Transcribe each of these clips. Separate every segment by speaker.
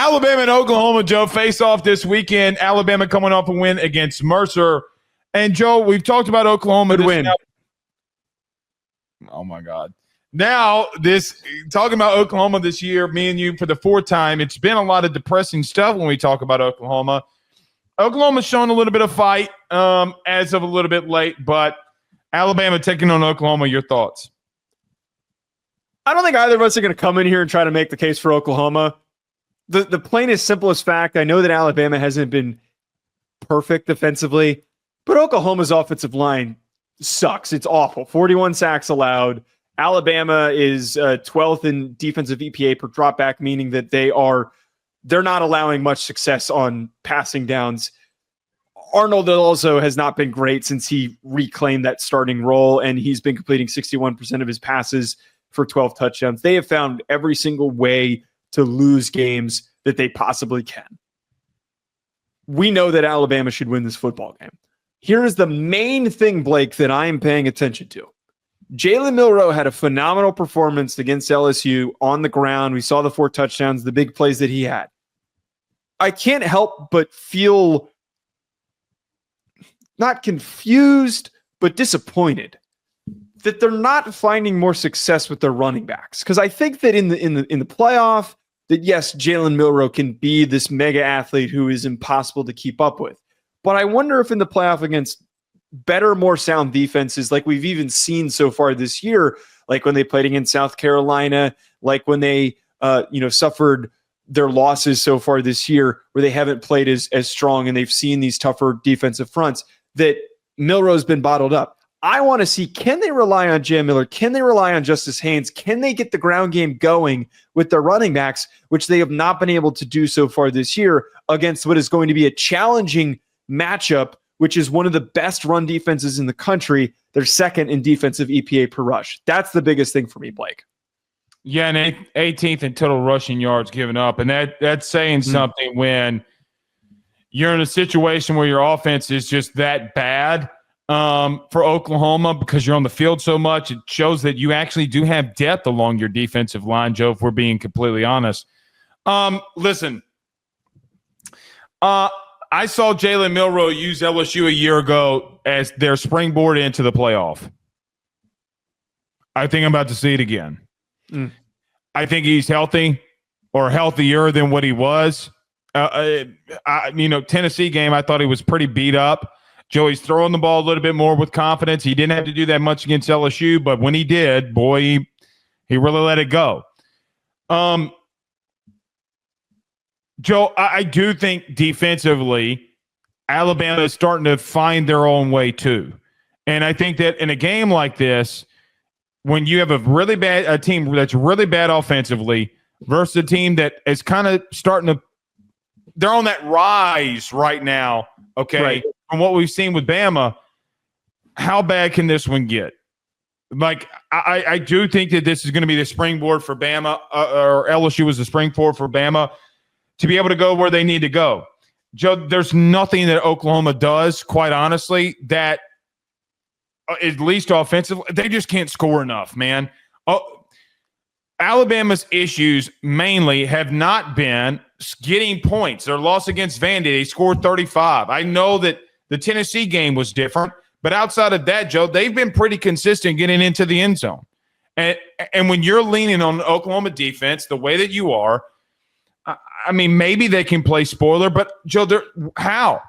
Speaker 1: Alabama and Oklahoma, Joe, face off this weekend. Alabama coming off a win against Mercer. And, Joe, we've talked about Oklahoma.
Speaker 2: Good win.
Speaker 1: Oh, my God. Now, talking about Oklahoma this year, me and you for the fourth time, it's been a lot of depressing stuff when we talk about Oklahoma. Oklahoma's shown a little bit of fight as of a little bit late, but Alabama taking on Oklahoma, your thoughts?
Speaker 2: I don't think either of us are going to come in here and try to make the case for Oklahoma. The plainest, simplest fact, I know that Alabama hasn't been perfect defensively, but Oklahoma's offensive line sucks. It's awful. 41 sacks allowed. Alabama is 12th in defensive EPA per dropback, meaning that they're not allowing much success on passing downs. Arnold also has not been great since he reclaimed that starting role, and he's been completing 61% of his passes for 12 touchdowns. They have found every single way to lose games that they possibly can. We know that Alabama should win this football game. Here is the main thing, Blake, that I am paying attention to. Jalen Milroe had a phenomenal performance against LSU on the ground. We saw the 4 touchdowns, the big plays that he had. I can't help but feel not confused, but disappointed that they're not finding more success with their running backs. Because I think that in the playoff, that yes, Jalen Milroe can be this mega athlete who is impossible to keep up with. But I wonder if in the playoff against better, more sound defenses, like we've even seen so far this year, like when they played against South Carolina, like when they suffered their losses so far this year, where they haven't played as strong and they've seen these tougher defensive fronts, that Milroe's been bottled up. I want to see, can they rely on Jam Miller? Can they rely on Justice Haynes? Can they get the ground game going with their running backs, which they have not been able to do so far this year against what is going to be a challenging matchup, which is one of the best run defenses in the country. They're second in defensive EPA per rush. That's the biggest thing for me, Blake.
Speaker 1: Yeah, and 18th in total rushing yards given up. And that's saying something when you're in a situation where your offense is just that bad for Oklahoma because you're on the field so much. It shows that you actually do have depth along your defensive line, Joe, if we're being completely honest. Listen, I saw Jalen Milroe use LSU a year ago as their springboard into the playoff. I think I'm about to see it again. I think he's healthy or healthier than what he was. Tennessee game, I thought he was pretty beat up. Joey's throwing the ball a little bit more with confidence. He didn't have to do that much against LSU, but when he did, boy, he really let it go. Joe, I do think defensively, Alabama is starting to find their own way too. And I think that in a game like this, when you have a team that's really bad offensively versus a team that is kind of starting to – they're on that rise right now, okay, right, from what we've seen with Bama, how bad can this one get? Like, I do think that this is going to be the springboard for Bama, or LSU was the springboard for Bama to be able to go where they need to go. Joe, there's nothing that Oklahoma does, quite honestly, that at least offensively, they just can't score enough, man. Alabama's issues mainly have not been getting points. Their loss against Vandy, they scored 35. I know that the Tennessee game was different, but outside of that, Joe, they've been pretty consistent getting into the end zone. And when you're leaning on the Oklahoma defense the way that you are, I mean, maybe they can play spoiler, but Joe, how?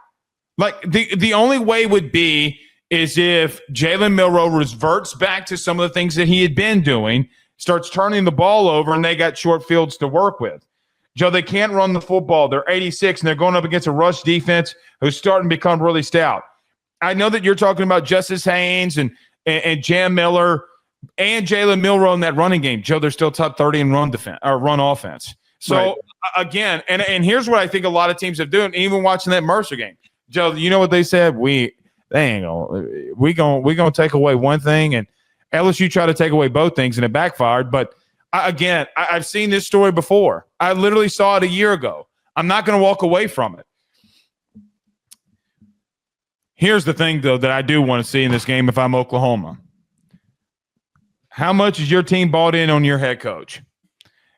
Speaker 1: Like the only way would be is if Jalen Milroe reverts back to some of the things that he had been doing, starts turning the ball over, and they got short fields to work with. Joe, they can't run the football. They're 86, and they're going up against a rush defense who's starting to become really stout. I know that you're talking about Justice Haynes and Jam Miller and Jalen Milroe in that running game. Joe, they're still top 30 in run offense. So, right. Again, and here's what I think a lot of teams have done, even watching that Mercer game. Joe, you know what they said? We gonna take away one thing, and LSU tried to take away both things, and it backfired. But I've seen this story before. I literally saw it a year ago. I'm not going to walk away from it. Here's the thing, though, that I do want to see in this game if I'm Oklahoma. How much is your team bought in on your head coach?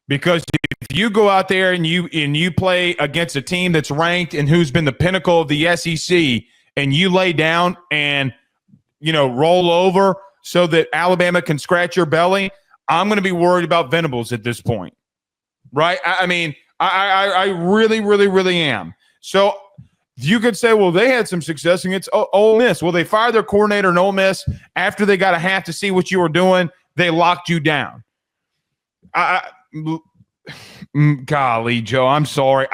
Speaker 1: Because if you go out there and you play against a team that's ranked and who's been the pinnacle of the SEC, and you lay down and roll over so that Alabama can scratch your belly, I'm going to be worried about Venables at this point, right? I mean, I really, really, really am. So you could say, well, they had some success against Ole Miss. Well, they fired their coordinator in Ole Miss after they got a half to see what you were doing. They locked you down. Golly, Joe, I'm sorry.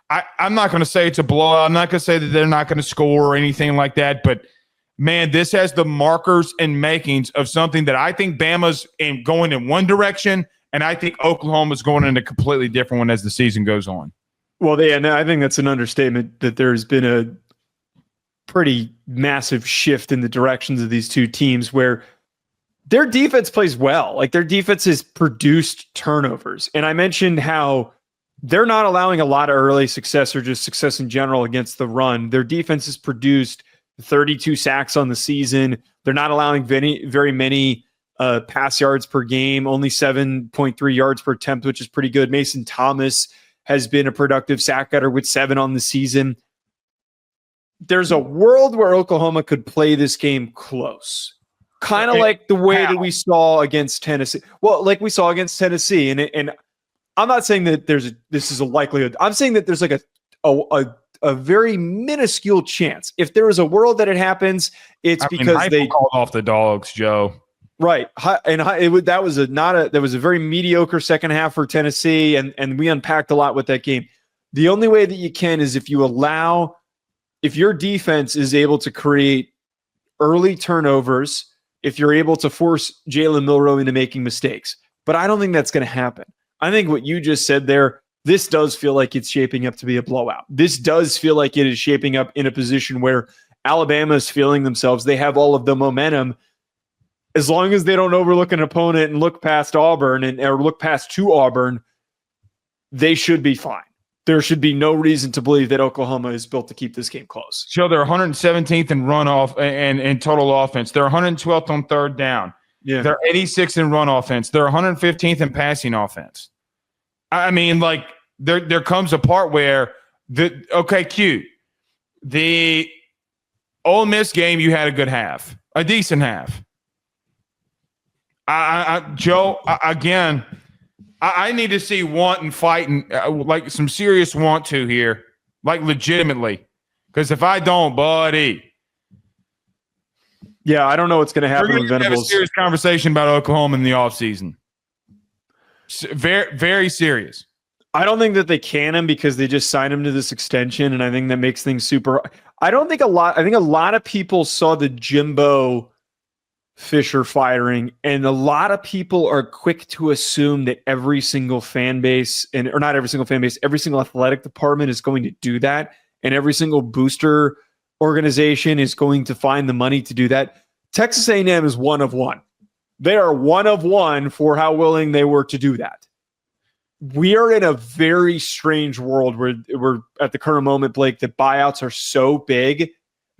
Speaker 1: I'm not going to say it's a blowout. I'm not going to say that they're not going to score or anything like that. But, man, this has the markers and makings of something that I think Bama's going in one direction, and I think Oklahoma's going in a completely different one as the season goes on.
Speaker 2: Well, and I think that's an understatement that there's been a pretty massive shift in the directions of these two teams where their defense plays well. Like, their defense has produced turnovers. And I mentioned how they're not allowing a lot of early success or just success in general against the run. Their defense has produced 32 sacks on the season. They're not allowing very many pass yards per game, only 7.3 yards per attempt, which is pretty good. Mason Thomas has been a productive sack getter with 7 on the season. There's a world where Oklahoma could play this game close. Kind of like the way that we saw against Tennessee. Well, like we saw against Tennessee. And I'm not saying that this is a likelihood. I'm saying that there's like a very minuscule chance. If there is a world that it happens, it's because they
Speaker 1: called off the dogs, Joe.
Speaker 2: Right. And that was a very mediocre second half for Tennessee. And we unpacked a lot with that game. The only way that you can is if your defense is able to create early turnovers, if you're able to force Jalen Milroe into making mistakes. But I don't think that's going to happen. I think what you just said there, this does feel like it's shaping up to be a blowout. This does feel like it is shaping up in a position where Alabama is feeling themselves. They have all of the momentum. As long as they don't overlook an opponent and look past Auburn or look past to Auburn, they should be fine. There should be no reason to believe that Oklahoma is built to keep this game close.
Speaker 1: So they're 117th in runoff and in total offense. They're 112th on third down. Yeah. They're 86th in run offense. They're 115th in passing offense. I mean, like, there comes a part where Q, the Ole Miss game, you had a good half, a decent half. Joe, again, I need to see want and fight and like some serious want to here, like legitimately. Because if I don't, buddy.
Speaker 2: Yeah, I don't know what's going to happen with
Speaker 1: We're going to have a serious conversation about Oklahoma in the offseason. Very, very serious.
Speaker 2: I don't think that they can him because they just signed him to this extension, and I think that makes things super. I think a lot of people saw the Jimbo Fisher firing, and a lot of people are quick to assume that every single fan base, or not every single fan base, every single athletic department is going to do that, and every single booster organization is going to find the money to do that. Texas A&M is one of one. They are one of one for how willing they were to do that. We are in a very strange world where we're at the current moment, Blake, that buyouts are so big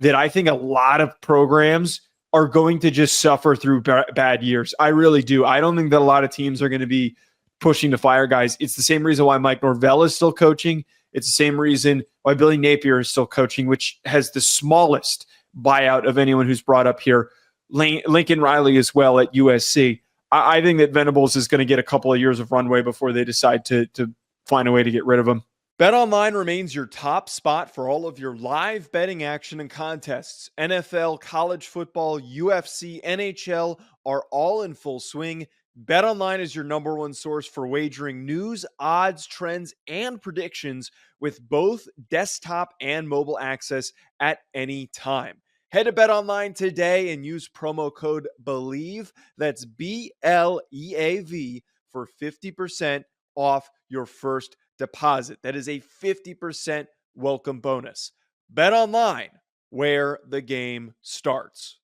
Speaker 2: that I think a lot of programs are going to just suffer through bad years. I really do. I don't think that a lot of teams are going to be pushing to fire guys. It's the same reason why Mike Norvell is still coaching. It's the same reason why Billy Napier is still coaching, which has the smallest buyout of anyone who's brought up here. Lincoln Riley as well at USC. I think that Venables is going to get a couple of years of runway before they decide to find a way to get rid of him. BetOnline remains your top spot for all of your live betting action and contests. NFL, college football, UFC, NHL are all in full swing. BetOnline is your number one source for wagering news, odds, trends, and predictions with both desktop and mobile access at any time. Head to BetOnline today and use promo code BELIEVE, that's BLEAV, for 50% off your first deposit. That is a 50% welcome bonus. BetOnline, where the game starts.